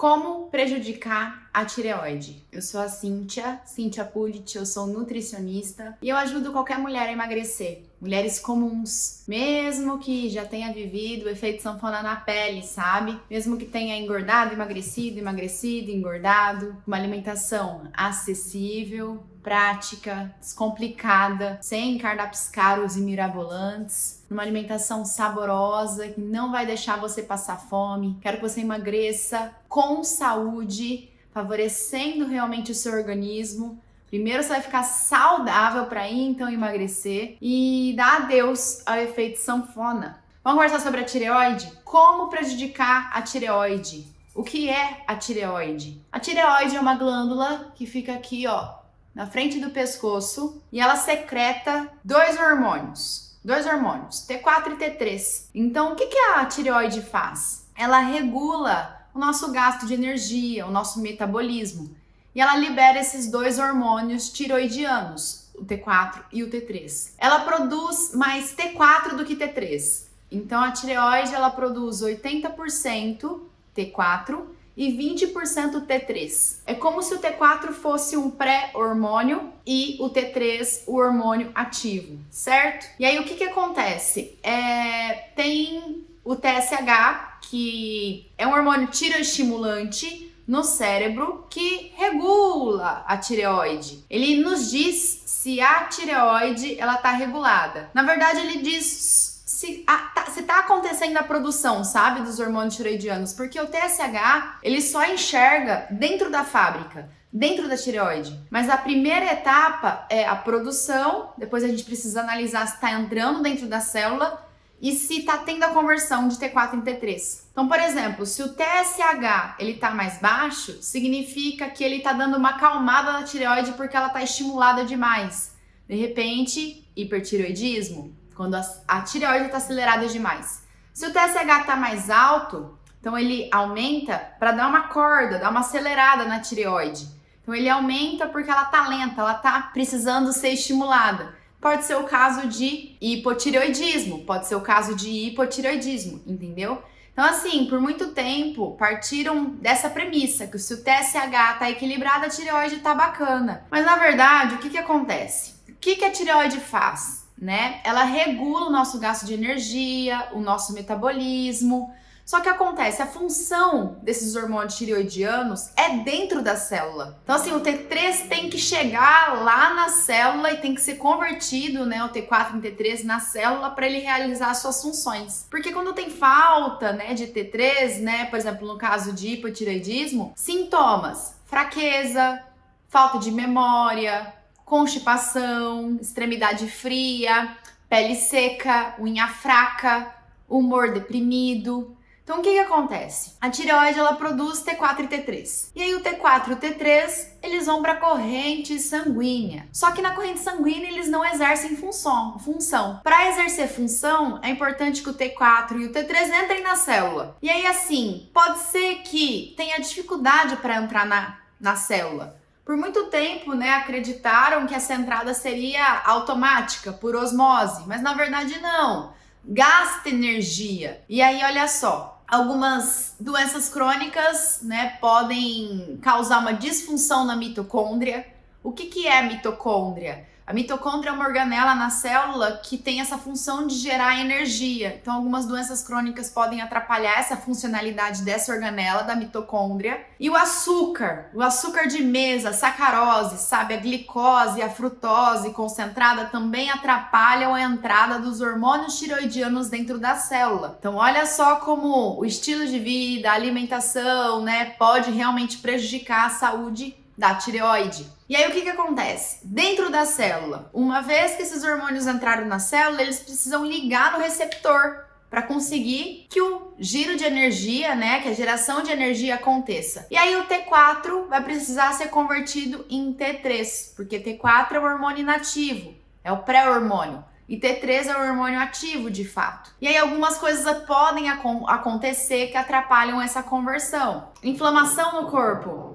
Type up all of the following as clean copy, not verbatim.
Como prejudicar a tireoide? Eu sou a Cíntia Pulit, eu sou nutricionista e eu ajudo qualquer mulher a emagrecer. Mulheres comuns, mesmo que já tenha vivido o efeito sanfona na pele, sabe? Mesmo que tenha engordado, emagrecido, engordado, uma alimentação acessível, prática, descomplicada, sem cardápios caros e mirabolantes, uma alimentação saborosa que não vai deixar você passar fome. Quero que você emagreça com saúde, favorecendo realmente o seu organismo. Primeiro você vai ficar saudável para ir então emagrecer e dar adeus ao efeito sanfona. Vamos conversar sobre a tireoide? Como prejudicar a tireoide? O que é a tireoide? A tireoide é uma glândula que fica aqui, ó, na frente do pescoço, e ela secreta dois hormônios, T4 e T3. Então, o que a tireoide faz? Ela regula o nosso gasto de energia, o nosso metabolismo, e ela libera esses dois hormônios tiroidianos, o T4 e o T3. Ela produz mais T4 do que T3. Então, a tireoide, ela produz 80% T4 e 20% T3. É como se o T4 fosse um pré-hormônio e o T3 o hormônio ativo, certo? E aí o que acontece? Tem o TSH, que é um hormônio tiroestimulante no cérebro que regula a tireoide. Ele nos diz se a tireoide ela tá regulada. Na verdade, ele diz se tá acontecendo a produção, sabe, dos hormônios tiroidianos, porque o TSH, ele só enxerga dentro da fábrica, dentro da tireoide. Mas a primeira etapa é a produção, depois a gente precisa analisar se tá entrando dentro da célula e se tá tendo a conversão de T4 em T3. Então, por exemplo, se o TSH, ele tá mais baixo, significa que ele tá dando uma acalmada na tireoide porque ela tá estimulada demais. De repente, hipertireoidismo, quando a tireoide está acelerada demais. Se o TSH está mais alto, então ele aumenta para dar uma corda, dar uma acelerada na tireoide. Então ele aumenta porque ela está lenta, ela está precisando ser estimulada. Pode ser o caso de hipotireoidismo, pode ser o caso de hipotireoidismo, entendeu? Então assim, por muito tempo partiram dessa premissa, que se o TSH está equilibrado, a tireoide está bacana. Mas na verdade, o que acontece? O que a tireoide faz? Né? Ela regula o nosso gasto de energia, o nosso metabolismo. Só que acontece, a função desses hormônios tireoidianos é dentro da célula. Então assim, o T3 tem que chegar lá na célula e tem que ser convertido, né, o T4 em T3 na célula para ele realizar as suas funções. Porque quando tem falta, né, de T3, né, por exemplo, no caso de hipotireoidismo, sintomas: fraqueza, falta de memória, constipação, extremidade fria, pele seca, unha fraca, humor deprimido. Então o que acontece? A tireoide ela produz T4 e T3. E aí o T4 e o T3 eles vão para a corrente sanguínea. Só que na corrente sanguínea eles não exercem função. Para exercer função é importante que o T4 e o T3 entrem na célula. E aí assim, pode ser que tenha dificuldade para entrar na célula. Por muito tempo, né, acreditaram que essa entrada seria automática, por osmose, mas na verdade não. Gasta energia. E aí, olha só, algumas doenças crônicas, né, podem causar uma disfunção na mitocôndria. O que é a mitocôndria? A mitocôndria é uma organela na célula que tem essa função de gerar energia. Então, algumas doenças crônicas podem atrapalhar essa funcionalidade dessa organela, da mitocôndria. E o açúcar de mesa, a sacarose, sabe? A glicose, a frutose concentrada também atrapalham a entrada dos hormônios tiroidianos dentro da célula. Então, olha só como o estilo de vida, a alimentação, né, pode realmente prejudicar a saúde da tireoide. E aí o que acontece? Dentro da célula, uma vez que esses hormônios entraram na célula, eles precisam ligar no receptor para conseguir que o giro de energia, né, que a geração de energia aconteça. E aí o T4 vai precisar ser convertido em T3, porque T4 é o hormônio inativo, é o pré-hormônio. E T3 é o hormônio ativo, de fato. E aí algumas coisas podem acontecer que atrapalham essa conversão. Inflamação no corpo.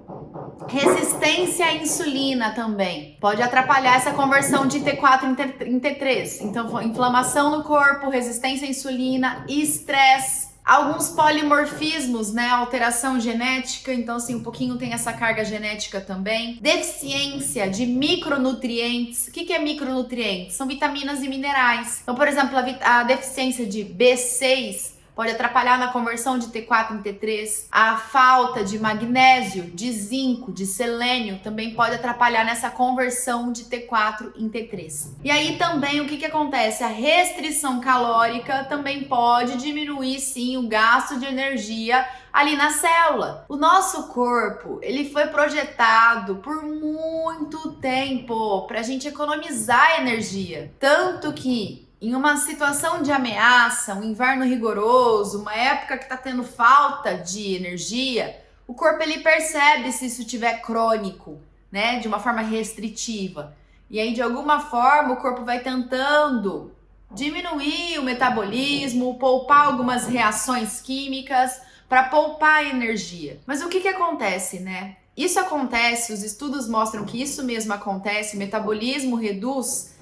Resistência à insulina também. Pode atrapalhar essa conversão de T4 em T3. Então, inflamação no corpo, resistência à insulina, estresse. Alguns polimorfismos, né? Alteração genética, então assim, um pouquinho tem essa carga genética também. Deficiência de micronutrientes. O que é micronutrientes? São vitaminas e minerais. Então, por exemplo, a deficiência de B6 pode atrapalhar na conversão de T4 em T3. A falta de magnésio, de zinco, de selênio também pode atrapalhar nessa conversão de T4 em T3. E aí também o que acontece? A restrição calórica também pode diminuir sim o gasto de energia ali na célula. O nosso corpo, ele foi projetado por muito tempo para a gente economizar energia. Tanto que em uma situação de ameaça, um inverno rigoroso, uma época que está tendo falta de energia, o corpo ele percebe se isso estiver crônico, né, de uma forma restritiva. E aí, de alguma forma, o corpo vai tentando diminuir o metabolismo, poupar algumas reações químicas para poupar energia. Mas o que acontece, né? Isso acontece, os estudos mostram que isso mesmo acontece, o metabolismo reduz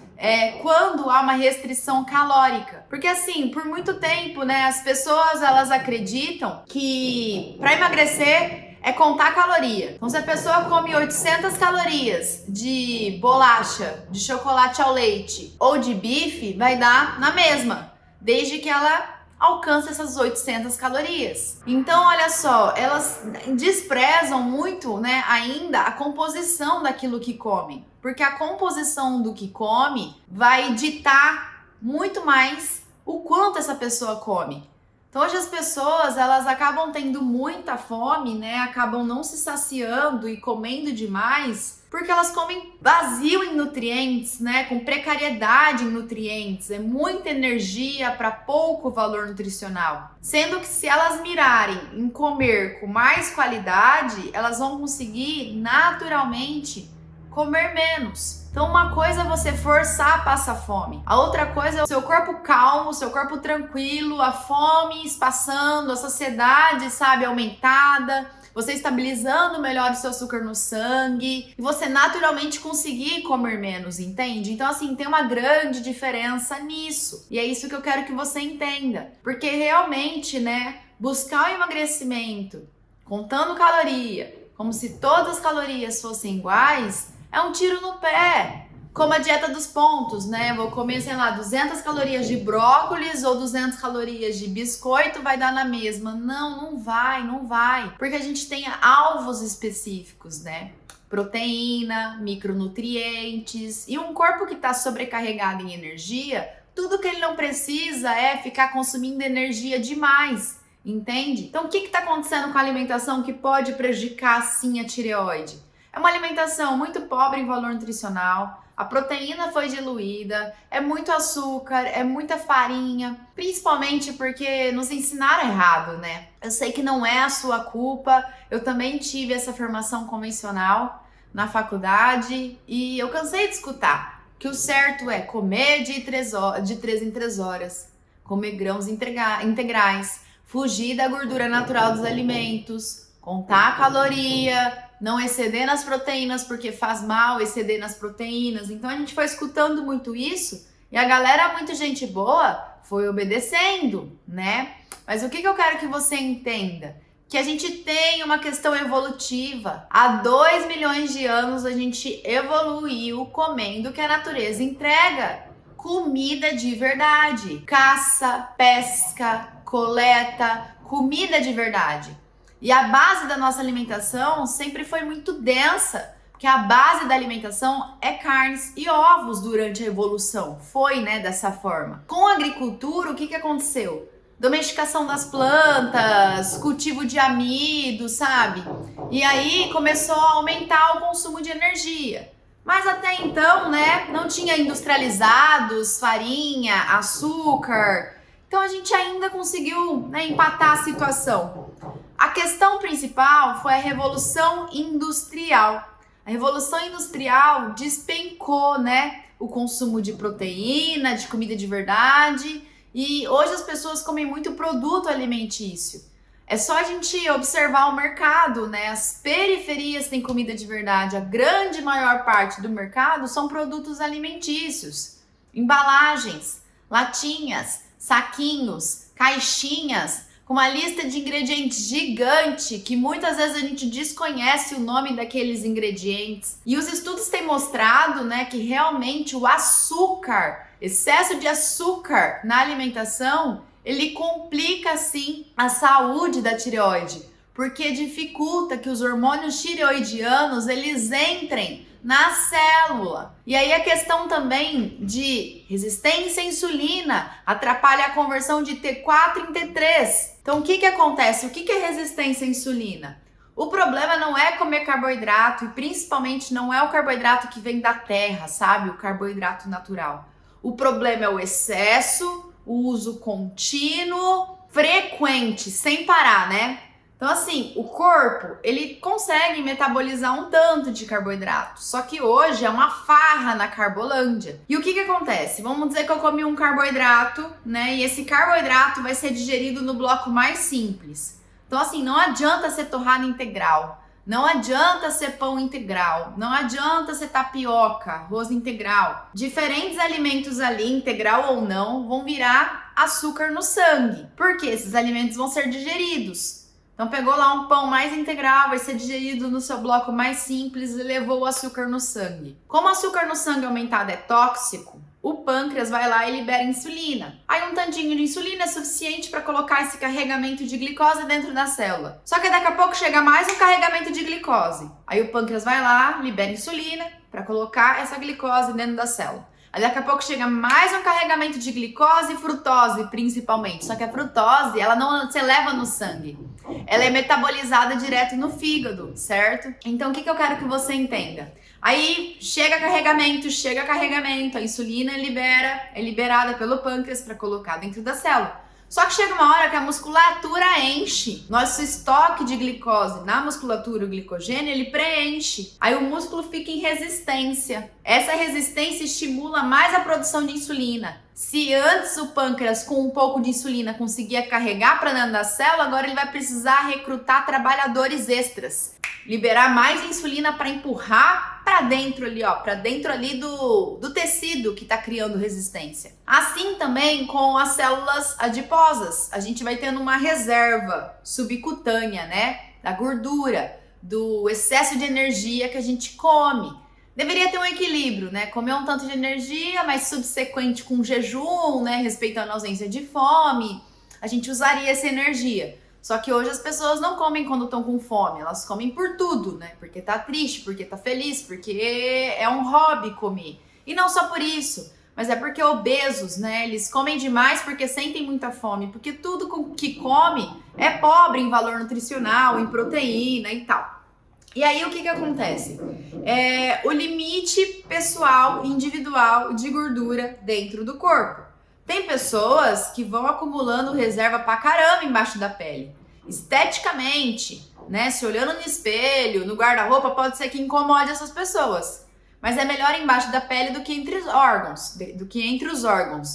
quando há uma restrição calórica. Porque assim, por muito tempo, né, as pessoas elas acreditam que para emagrecer é contar caloria. Então se a pessoa come 800 calorias de bolacha, de chocolate ao leite ou de bife, vai dar na mesma, desde que ela alcance essas 800 calorias. Então, olha só, elas desprezam muito, né, ainda a composição daquilo que comem. Porque a composição do que come vai ditar muito mais o quanto essa pessoa come. Então, hoje as pessoas, elas acabam tendo muita fome, né, acabam não se saciando e comendo demais, porque elas comem vazio em nutrientes, né, com precariedade em nutrientes, é muita energia para pouco valor nutricional. Sendo que se elas mirarem em comer com mais qualidade, elas vão conseguir naturalmente comer menos. Então uma coisa é você forçar a passar fome, a outra coisa é o seu corpo calmo, o seu corpo tranquilo, a fome espaçando, a saciedade, sabe, aumentada, você estabilizando melhor o seu açúcar no sangue e você naturalmente conseguir comer menos, entende? Então assim, tem uma grande diferença nisso. E é isso que eu quero que você entenda. Porque realmente, né, buscar o emagrecimento contando caloria, como se todas as calorias fossem iguais, é um tiro no pé. Como a dieta dos pontos, né? Vou comer, sei lá, 200 calorias de brócolis ou 200 calorias de biscoito, vai dar na mesma. Não vai. Porque a gente tem alvos específicos, né? Proteína, micronutrientes e um corpo que está sobrecarregado em energia, tudo que ele não precisa é ficar consumindo energia demais, entende? Então, o que está acontecendo com a alimentação que pode prejudicar, sim, a tireoide? É uma alimentação muito pobre em valor nutricional, a proteína foi diluída, é muito açúcar, é muita farinha, principalmente porque nos ensinaram errado, né? Eu sei que não é a sua culpa, eu também tive essa formação convencional na faculdade e eu cansei de escutar que o certo é comer de 3 em 3 horas, comer grãos integrais, fugir da gordura natural dos alimentos, contar a caloria, não exceder nas proteínas porque faz mal exceder nas proteínas. Então a gente foi escutando muito isso e a galera, muito gente boa, foi obedecendo, né? Mas o que eu quero que você entenda? Que a gente tem uma questão evolutiva. Há 2 milhões de anos a gente evoluiu comendo o que a natureza entrega. Comida de verdade. Caça, pesca, coleta, comida de verdade. E a base da nossa alimentação sempre foi muito densa, porque a base da alimentação é carnes e ovos durante a evolução. Foi, né, dessa forma. Com a agricultura, o que aconteceu? Domesticação das plantas, cultivo de amido, sabe? E aí começou a aumentar o consumo de energia. Mas até então, né, não tinha industrializados, farinha, açúcar. Então a gente ainda conseguiu, né, empatar a situação. A questão principal foi a Revolução Industrial. A Revolução Industrial despencou, né, o consumo de proteína, de comida de verdade, e hoje as pessoas comem muito produto alimentício. É só a gente observar o mercado, né? As periferias têm comida de verdade. A grande maior parte do mercado são produtos alimentícios, embalagens, latinhas, saquinhos, caixinhas, com uma lista de ingredientes gigante, que muitas vezes a gente desconhece o nome daqueles ingredientes. E os estudos têm mostrado, né, que realmente o açúcar, excesso de açúcar na alimentação, ele complica sim a saúde da tireoide, porque dificulta que os hormônios tireoidianos eles entrem na célula. E aí a questão também de resistência à insulina atrapalha a conversão de T4 em T3. Então o que acontece? O que é resistência à insulina? O problema não é comer carboidrato e principalmente não é o carboidrato que vem da terra, sabe? O carboidrato natural. O problema é o excesso, o uso contínuo, frequente, sem parar, né? Então assim, o corpo, ele consegue metabolizar um tanto de carboidrato, só que hoje é uma farra na carbolândia. E o que acontece? Vamos dizer que eu comi um carboidrato, né? E esse carboidrato vai ser digerido no bloco mais simples. Então assim, não adianta ser torrada integral, não adianta ser pão integral, não adianta ser tapioca, arroz integral. Diferentes alimentos ali, integral ou não, vão virar açúcar no sangue, porque esses alimentos vão ser digeridos. Então pegou lá um pão mais integral, vai ser digerido no seu bloco mais simples e levou o açúcar no sangue. Como o açúcar no sangue aumentado é tóxico, o pâncreas vai lá e libera insulina. Aí um tantinho de insulina é suficiente para colocar esse carregamento de glicose dentro da célula. Só que daqui a pouco chega mais um carregamento de glicose. Aí o pâncreas vai lá, libera insulina para colocar essa glicose dentro da célula. Aí daqui a pouco chega mais um carregamento de glicose e frutose, principalmente. Só que a frutose, ela não se eleva no sangue. Ela é metabolizada direto no fígado, certo? Então, o que eu quero que você entenda? Aí, chega carregamento, a insulina é liberada pelo pâncreas para colocar dentro da célula. Só que chega uma hora que a musculatura enche. Nosso estoque de glicose na musculatura, o glicogênio, ele preenche. Aí o músculo fica em resistência. Essa resistência estimula mais a produção de insulina. Se antes o pâncreas com um pouco de insulina conseguia carregar para dentro da célula, agora ele vai precisar recrutar trabalhadores extras. Liberar mais insulina para empurrar para dentro ali, ó, para dentro ali do tecido que está criando resistência. Assim também com as células adiposas, a gente vai tendo uma reserva subcutânea, né, da gordura, do excesso de energia que a gente come. Deveria ter um equilíbrio, né, comer um tanto de energia, mas subsequente com jejum, né, respeitando a ausência de fome, a gente usaria essa energia. Só que hoje as pessoas não comem quando estão com fome, elas comem por tudo, né? Porque tá triste, porque tá feliz, porque é um hobby comer. E não só por isso, mas é porque obesos, né? Eles comem demais porque sentem muita fome, porque tudo que come é pobre em valor nutricional, em proteína e tal. E aí o que acontece? O limite pessoal, individual de gordura dentro do corpo. Tem pessoas que vão acumulando reserva pra caramba embaixo da pele. Esteticamente, né? Se olhando no espelho, no guarda-roupa, pode ser que incomode essas pessoas. Mas é melhor embaixo da pele do que entre os órgãos,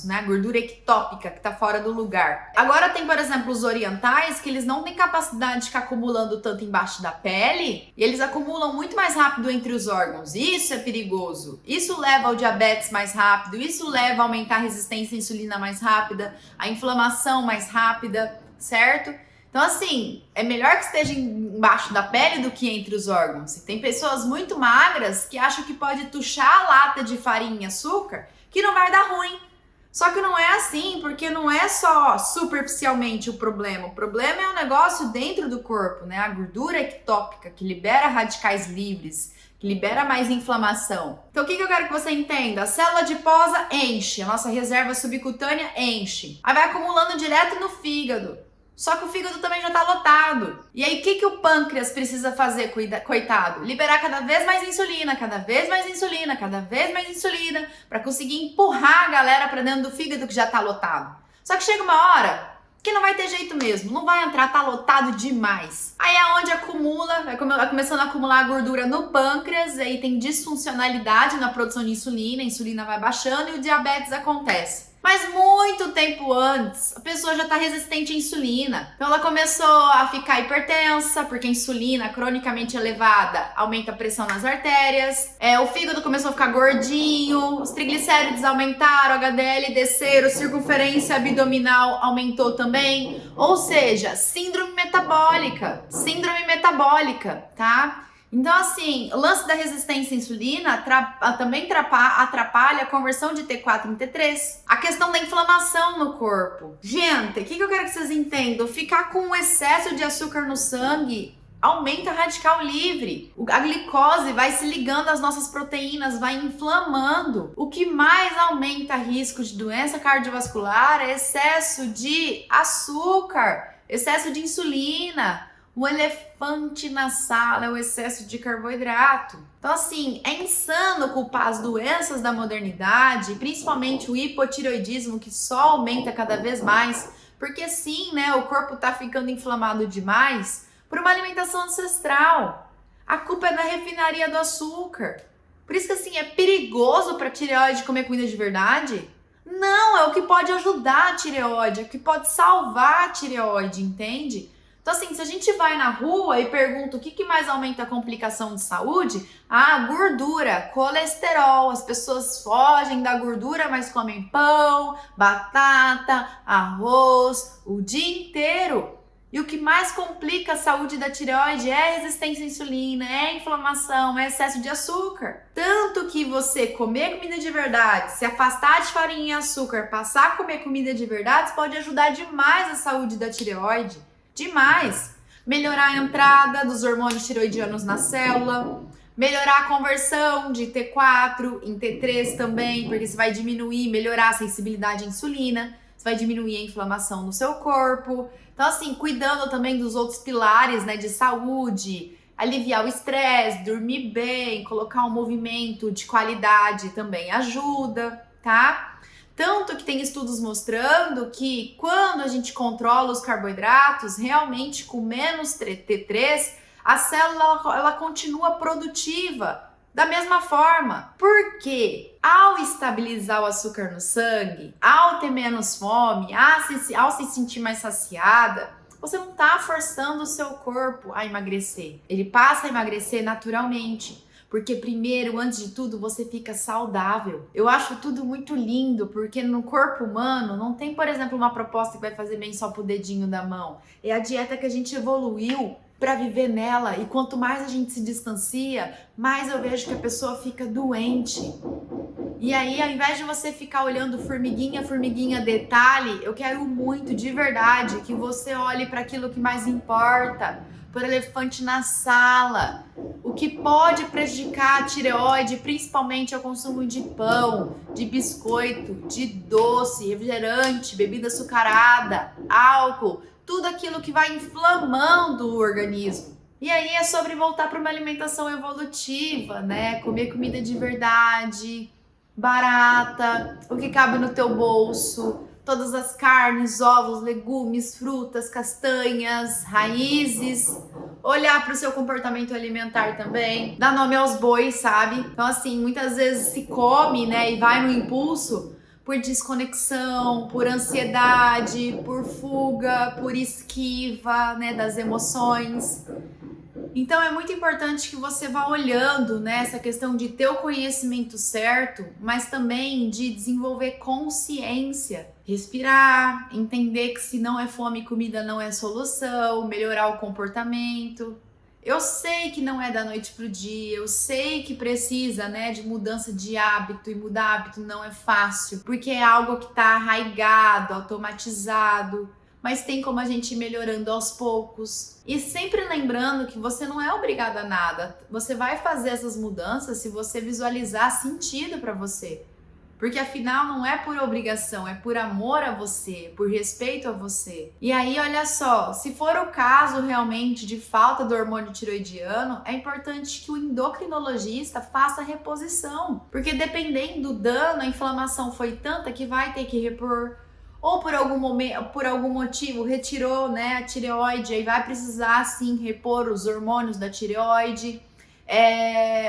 né? A gordura ectópica que tá fora do lugar. Agora tem, por exemplo, os orientais que eles não têm capacidade de ficar acumulando tanto embaixo da pele e eles acumulam muito mais rápido entre os órgãos. Isso é perigoso. Isso leva ao diabetes mais rápido, isso leva a aumentar a resistência à insulina mais rápida, a inflamação mais rápida, certo? Então, assim, é melhor que esteja embaixo da pele do que entre os órgãos. E tem pessoas muito magras que acham que pode tuchar a lata de farinha e açúcar que não vai dar ruim. Só que não é assim, porque não é só superficialmente o problema. O problema é um negócio dentro do corpo, né? A gordura ectópica que libera radicais livres, que libera mais inflamação. Então, o que eu quero que você entenda? A célula adiposa enche, a nossa reserva subcutânea enche. Aí vai acumulando direto no fígado. Só que o fígado também já tá lotado. E aí, o que o pâncreas precisa fazer, coitado? Liberar cada vez mais insulina, cada vez mais insulina, cada vez mais insulina, para conseguir empurrar a galera para dentro do fígado que já tá lotado. Só que chega uma hora que não vai ter jeito mesmo, não vai entrar, tá lotado demais. Aí é onde acumula, vai começando a acumular gordura no pâncreas, aí tem disfuncionalidade na produção de insulina, a insulina vai baixando e o diabetes acontece. Mas muito tempo antes, a pessoa já está resistente à insulina. Então ela começou a ficar hipertensa, porque a insulina cronicamente elevada aumenta a pressão nas artérias. O fígado começou a ficar gordinho, os triglicéridos aumentaram, o HDL desceram, circunferência abdominal aumentou também. Ou seja, síndrome metabólica, tá? Então, assim, o lance da resistência à insulina também atrapalha a conversão de T4 em T3. A questão da inflamação no corpo. Gente, o que eu quero que vocês entendam? Ficar com um excesso de açúcar no sangue aumenta radical livre. A glicose vai se ligando às nossas proteínas, vai inflamando. O que mais aumenta risco de doença cardiovascular é excesso de açúcar, excesso de insulina. O elefante na sala é o excesso de carboidrato. Então, assim, é insano culpar as doenças da modernidade, principalmente o hipotireoidismo, que só aumenta cada vez mais, porque sim, né, o corpo tá ficando inflamado demais por uma alimentação ancestral. A culpa é da refinaria do açúcar. Por isso que, assim, é perigoso para a tireoide comer comida de verdade? Não, é o que pode ajudar a tireoide, é o que pode salvar a tireoide, entende? Então, assim, se a gente vai na rua e pergunta o que mais aumenta a complicação de saúde, gordura, colesterol. As pessoas fogem da gordura, mas comem pão, batata, arroz o dia inteiro. E o que mais complica a saúde da tireoide é a resistência à insulina, é a inflamação, é excesso de açúcar. Tanto que você comer comida de verdade, se afastar de farinha e açúcar, passar a comer comida de verdade, pode ajudar demais a saúde da tireoide. Demais. Melhorar a entrada dos hormônios tiroidianos na célula, melhorar a conversão de T4 em T3 também, porque você vai melhorar a sensibilidade à insulina, você vai diminuir a inflamação no seu corpo. Então, assim, cuidando também dos outros pilares, né, de saúde, aliviar o estresse, dormir bem, colocar um movimento de qualidade também ajuda, tá? Tanto que tem estudos mostrando que quando a gente controla os carboidratos, realmente com menos T3, a célula ela continua produtiva da mesma forma. Porque ao estabilizar o açúcar no sangue, ao ter menos fome, ao se sentir mais saciada, você não está forçando o seu corpo a emagrecer. Ele passa a emagrecer naturalmente. Porque primeiro, antes de tudo, você fica saudável. Eu acho tudo muito lindo, porque no corpo humano não tem, por exemplo, uma proposta que vai fazer bem só pro dedinho da mão. É a dieta que a gente evoluiu para viver nela. E quanto mais a gente se distancia, mais eu vejo que a pessoa fica doente. E aí, ao invés de você ficar olhando formiguinha, detalhe, eu quero muito, de verdade, que você olhe para aquilo que mais importa. Por elefante na sala. O que pode prejudicar a tireoide, principalmente, é o consumo de pão, de biscoito, de doce, refrigerante, bebida açucarada, álcool, tudo aquilo que vai inflamando o organismo. E aí é sobre voltar para uma alimentação evolutiva, né? Comer comida de verdade, barata, o que cabe no teu bolso. Todas as carnes, ovos, legumes, frutas, castanhas, raízes. Olhar para o seu comportamento alimentar também. Dar nome aos bois, sabe? Então, assim, muitas vezes se come, né, e vai no impulso por desconexão, por ansiedade, por fuga, por esquiva, né, das emoções. Então é muito importante que você vá olhando, né, essa questão de ter o conhecimento certo, mas também de desenvolver consciência. Respirar, entender que se não é fome, comida não é solução, melhorar o comportamento. Eu sei que não é da noite pro dia, eu sei que precisa, né, de mudança de hábito, e mudar hábito não é fácil, porque é algo que está arraigado, automatizado. Mas tem como a gente ir melhorando aos poucos. E sempre lembrando que você não é obrigado a nada. Você vai fazer essas mudanças se você visualizar sentido para você. Porque afinal não é por obrigação, é por amor a você, por respeito a você. E aí, olha só, se for o caso realmente de falta do hormônio tiroidiano, é importante que o endocrinologista faça a reposição. Porque dependendo do dano, a inflamação foi tanta que vai ter que repor. Ou por algum motivo retirou, né, a tireoide, aí vai precisar sim repor os hormônios da tireoide.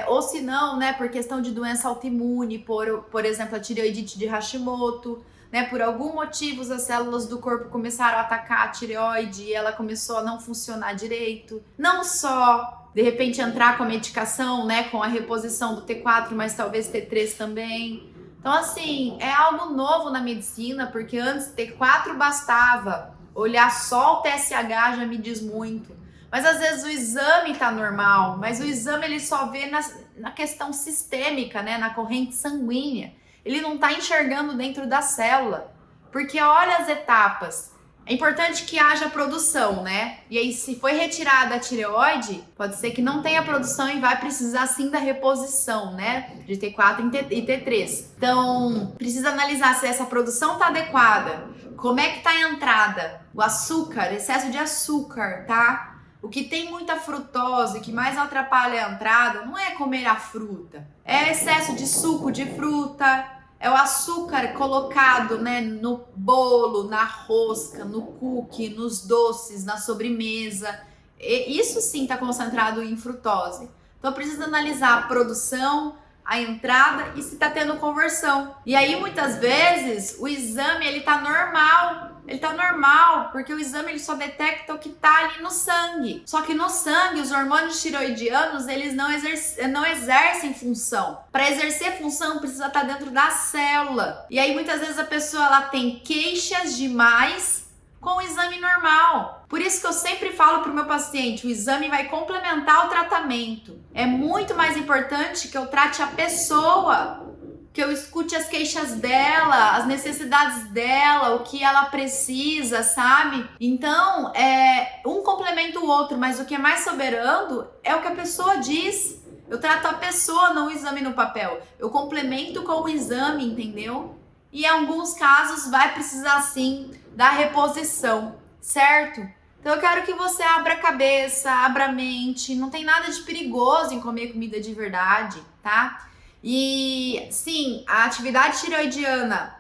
Ou se não, né, por questão de doença autoimune, por exemplo, a tireoidite de Hashimoto, né? Por algum motivo as células do corpo começaram a atacar a tireoide e ela começou a não funcionar direito. Não só, de repente, entrar com a medicação, né? Com a reposição do T4, mas talvez T3 também. Então, assim, é algo novo na medicina, porque antes T4 bastava, olhar só o TSH já me diz muito. Mas às vezes o exame tá normal, mas o exame ele só vê na questão sistêmica, né? Na corrente sanguínea. Ele não tá enxergando dentro da célula, porque olha as etapas. É importante que haja produção, né? E aí, se foi retirada a tireoide, pode ser que não tenha produção e vai precisar sim da reposição, né? De T4 e T3. Então, precisa analisar se essa produção tá adequada. Como é que tá a entrada? O açúcar, excesso de açúcar, tá? O que tem muita frutose, que mais atrapalha a entrada, não é comer a fruta. É excesso de suco de fruta. É o açúcar colocado, né, no bolo, na rosca, no cookie, nos doces, na sobremesa. E isso sim está concentrado em frutose. Então precisa analisar a produção, a entrada e se está tendo conversão. E aí muitas vezes o exame ele tá normal. Ele tá normal, porque o exame ele só detecta o que tá ali no sangue. Só que no sangue, os hormônios tiroidianos, eles não exercem função. Para exercer função, precisa estar dentro da célula. E aí, muitas vezes, a pessoa ela tem queixas demais com o exame normal. Por isso que eu sempre falo pro meu paciente, o exame vai complementar o tratamento. É muito mais importante que eu trate a pessoa, que eu escute as queixas dela, as necessidades dela, o que ela precisa, sabe? Então, um complementa o outro, mas o que é mais soberano é o que a pessoa diz. Eu trato a pessoa, não o exame no papel. Eu complemento com o exame, entendeu? E em alguns casos vai precisar sim da reposição, certo? Então eu quero que você abra a cabeça, abra a mente. Não tem nada de perigoso em comer comida de verdade, tá? E sim, a atividade tireoidiana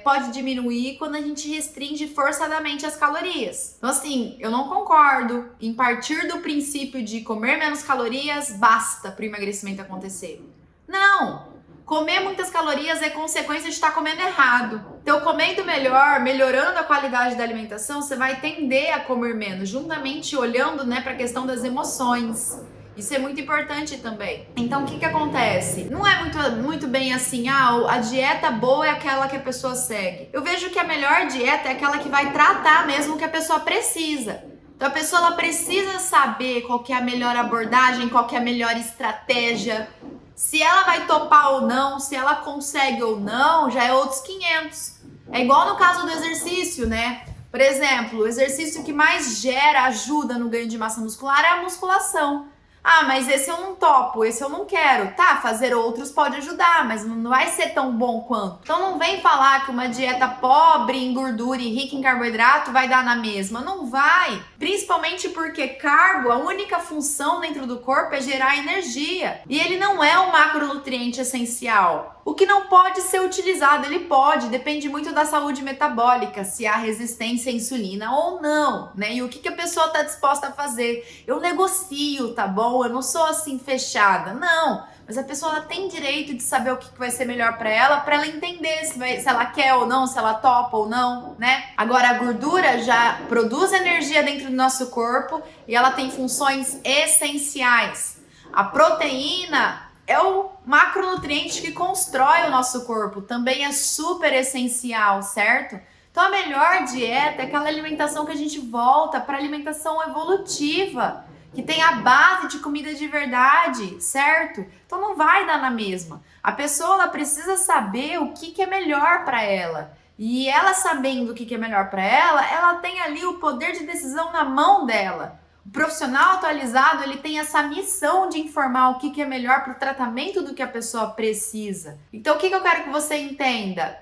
pode diminuir quando a gente restringe forçadamente as calorias. Então assim, eu não concordo em partir do princípio de comer menos calorias basta para o emagrecimento acontecer. Não! Comer muitas calorias é consequência de estar comendo errado. Então, comendo melhor, melhorando a qualidade da alimentação, você vai tender a comer menos, juntamente olhando, né, para a questão das emoções. Isso é muito importante também. Então, o que acontece? Não é muito bem assim, a dieta boa é aquela que a pessoa segue. Eu vejo que a melhor dieta é aquela que vai tratar mesmo o que a pessoa precisa. Então, a pessoa ela precisa saber qual que é a melhor abordagem, qual que é a melhor estratégia. Se ela vai topar ou não, se ela consegue ou não, já é outros 500. É igual no caso do exercício, né? Por exemplo, o exercício que mais gera ajuda no ganho de massa muscular é a musculação. Ah, mas esse eu não topo, esse eu não quero. Tá, fazer outros pode ajudar, mas não vai ser tão bom quanto. Então não vem falar que uma dieta pobre em gordura e rica em carboidrato vai dar na mesma. Não vai. Principalmente porque carbo, a única função dentro do corpo é gerar energia. E ele não é um macronutriente essencial. O que não pode ser utilizado, ele pode, depende muito da saúde metabólica, se há resistência à insulina ou não, né? E o que a pessoa está disposta a fazer. Eu negocio, tá bom? Eu não sou assim fechada, não. Mas a pessoa ela tem direito de saber o que vai ser melhor para ela entender se ela quer ou não, se ela topa ou não, né? Agora, a gordura já produz energia dentro do nosso corpo e ela tem funções essenciais. A proteína é o macronutriente que constrói o nosso corpo, também é super essencial, certo? Então a melhor dieta é aquela alimentação que a gente volta para alimentação evolutiva, que tem a base de comida de verdade, certo? Então não vai dar na mesma. A pessoa ela precisa saber o que é melhor para ela. E ela sabendo o que é melhor para ela tem ali o poder de decisão na mão dela. O profissional atualizado, ele tem essa missão de informar o que é melhor para o tratamento do que a pessoa precisa. Então, o que eu quero que você entenda?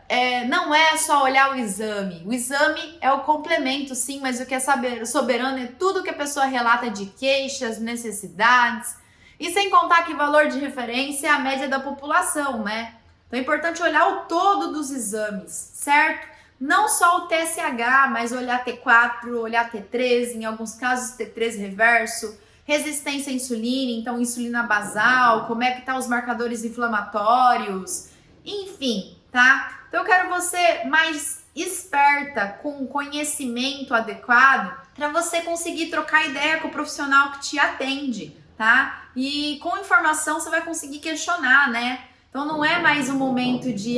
Não é só olhar o exame. O exame é o complemento, sim, mas o que é soberano é tudo que a pessoa relata de queixas, necessidades. E sem contar que valor de referência é a média da população, né? Então, é importante olhar o todo dos exames, certo? Não só o TSH, mas olhar T4, olhar T3, em alguns casos T3 reverso, resistência à insulina, então insulina basal, como é que tá os marcadores inflamatórios, enfim, tá? Então eu quero você mais esperta, com conhecimento adequado, para você conseguir trocar ideia com o profissional que te atende, tá? E com informação você vai conseguir questionar, né? Então não é mais um momento de,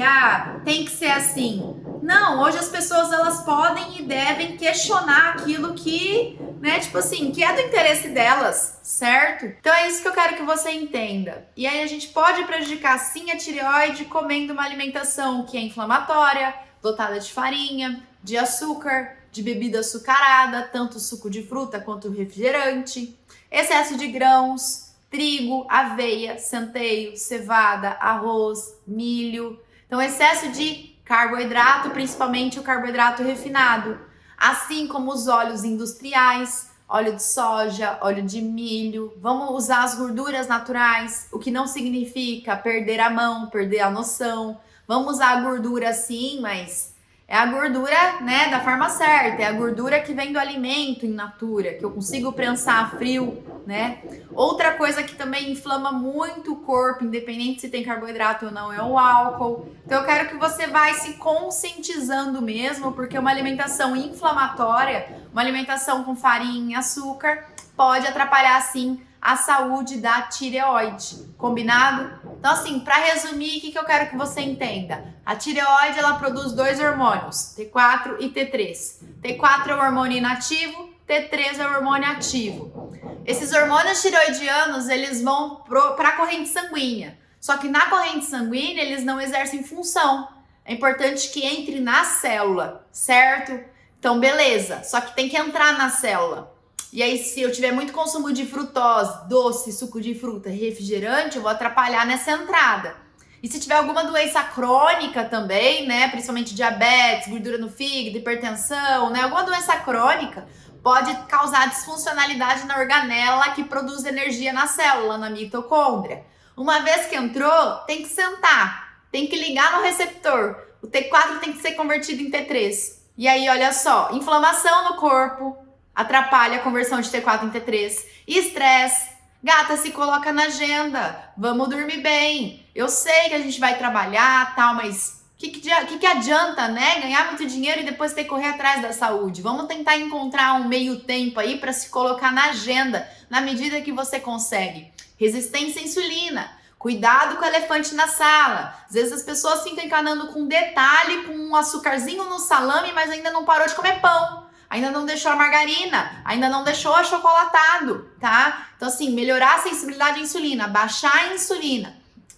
tem que ser assim. Não, hoje as pessoas elas podem e devem questionar aquilo que, né, tipo assim, que é do interesse delas, certo? Então é isso que eu quero que você entenda. E aí a gente pode prejudicar sim a tireoide comendo uma alimentação que é inflamatória, dotada de farinha, de açúcar, de bebida açucarada, tanto suco de fruta quanto refrigerante, excesso de grãos, trigo, aveia, centeio, cevada, arroz, milho. Então, excesso de carboidrato, principalmente o carboidrato refinado, assim como os óleos industriais, óleo de soja, óleo de milho. Vamos usar as gorduras naturais, o que não significa perder a mão, perder a noção. Vamos usar a gordura sim, mas é a gordura, né, da forma certa, é a gordura que vem do alimento in natura, que eu consigo prensar a frio, né? Outra coisa que também inflama muito o corpo, independente se tem carboidrato ou não, é o álcool. Então eu quero que você vai se conscientizando mesmo, porque uma alimentação inflamatória, uma alimentação com farinha e açúcar, pode atrapalhar sim a saúde da tireoide, combinado? Então assim, para resumir, o que eu quero que você entenda? A tireoide, ela produz dois hormônios, T4 e T3. T4 é o hormônio inativo, T3 é o hormônio ativo. Esses hormônios tireoidianos, eles vão para a corrente sanguínea. Só que na corrente sanguínea, eles não exercem função. É importante que entre na célula, certo? Então, beleza. Só que tem que entrar na célula. E aí, se eu tiver muito consumo de frutose, doce, suco de fruta, refrigerante, eu vou atrapalhar nessa entrada. E se tiver alguma doença crônica também, né, principalmente diabetes, gordura no fígado, hipertensão, né, alguma doença crônica, pode causar disfuncionalidade na organela que produz energia na célula, na mitocôndria. Uma vez que entrou, tem que sentar, tem que ligar no receptor. O T4 tem que ser convertido em T3. E aí, olha só, inflamação no corpo atrapalha a conversão de T4 em T3. Estresse. Gata, se coloca na agenda. Vamos dormir bem. Eu sei que a gente vai trabalhar, tal, mas o que adianta, né? Ganhar muito dinheiro e depois ter que correr atrás da saúde. Vamos tentar encontrar um meio tempo aí para se colocar na agenda, na medida que você consegue. Resistência à insulina. Cuidado com o elefante na sala. Às vezes as pessoas ficam encanando com detalhe, com um açucarzinho no salame, mas ainda não parou de comer pão. Ainda não deixou a margarina, ainda não deixou achocolatado, tá? Então assim, melhorar a sensibilidade à insulina, baixar a insulina.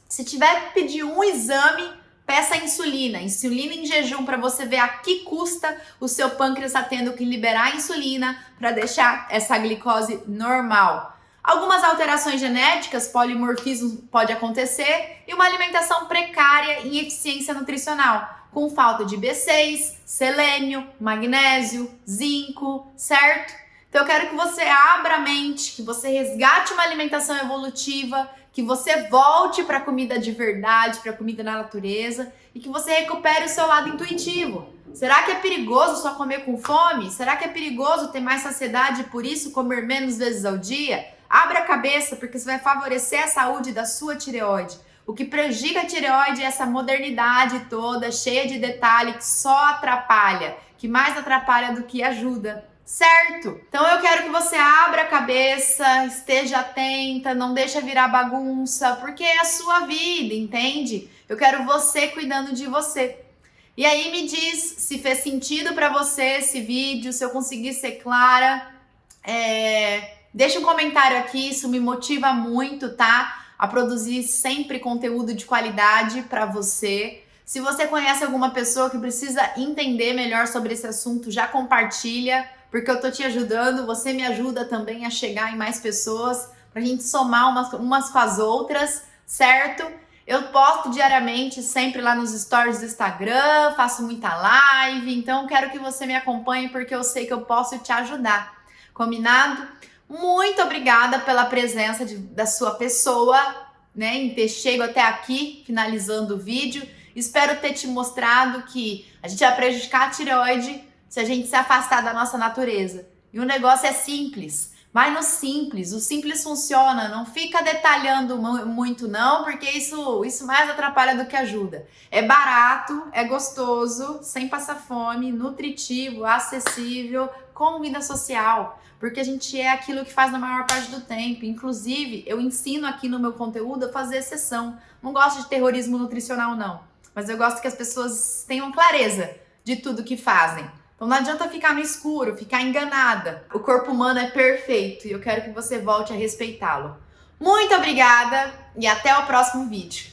Se tiver que pedir um exame, peça a insulina em jejum, para você ver a que custa o seu pâncreas tá tendo que liberar a insulina para deixar essa glicose normal. Algumas alterações genéticas, polimorfismo pode acontecer e uma alimentação precária em eficiência nutricional, com falta de B6, selênio, magnésio, zinco, certo? Então eu quero que você abra a mente, que você resgate uma alimentação evolutiva, que você volte para a comida de verdade, para a comida na natureza e que você recupere o seu lado intuitivo. Será que é perigoso só comer com fome? Será que é perigoso ter mais saciedade e por isso comer menos vezes ao dia? Abra a cabeça, porque isso vai favorecer a saúde da sua tireoide. O que prejudica a tireoide é essa modernidade toda, cheia de detalhe, que só atrapalha, que mais atrapalha do que ajuda, certo? Então eu quero que você abra a cabeça, esteja atenta, não deixa virar bagunça, porque é a sua vida, entende? Eu quero você cuidando de você. E aí me diz se fez sentido para você esse vídeo, se eu consegui ser clara. Deixa um comentário aqui, isso me motiva muito, tá? A produzir sempre conteúdo de qualidade para você. Se você conhece alguma pessoa que precisa entender melhor sobre esse assunto, já compartilha, porque eu tô te ajudando, você me ajuda também a chegar em mais pessoas, pra gente somar umas com as outras, certo? Eu posto diariamente, sempre lá nos stories do Instagram, faço muita live, então quero que você me acompanhe porque eu sei que eu posso te ajudar. Combinado? Muito obrigada pela presença da sua pessoa, né, em ter chegado até aqui, finalizando o vídeo. Espero ter te mostrado que a gente vai prejudicar a tireoide se a gente se afastar da nossa natureza. E o negócio é simples. Vai no simples, o simples funciona, não fica detalhando muito não, porque isso mais atrapalha do que ajuda. É barato, é gostoso, sem passar fome, nutritivo, acessível, com vida social, porque a gente é aquilo que faz na maior parte do tempo. Inclusive, eu ensino aqui no meu conteúdo a fazer exceção. Não gosto de terrorismo nutricional não, mas eu gosto que as pessoas tenham clareza de tudo que fazem. Então não adianta ficar no escuro, ficar enganada. O corpo humano é perfeito e eu quero que você volte a respeitá-lo. Muito obrigada e até o próximo vídeo.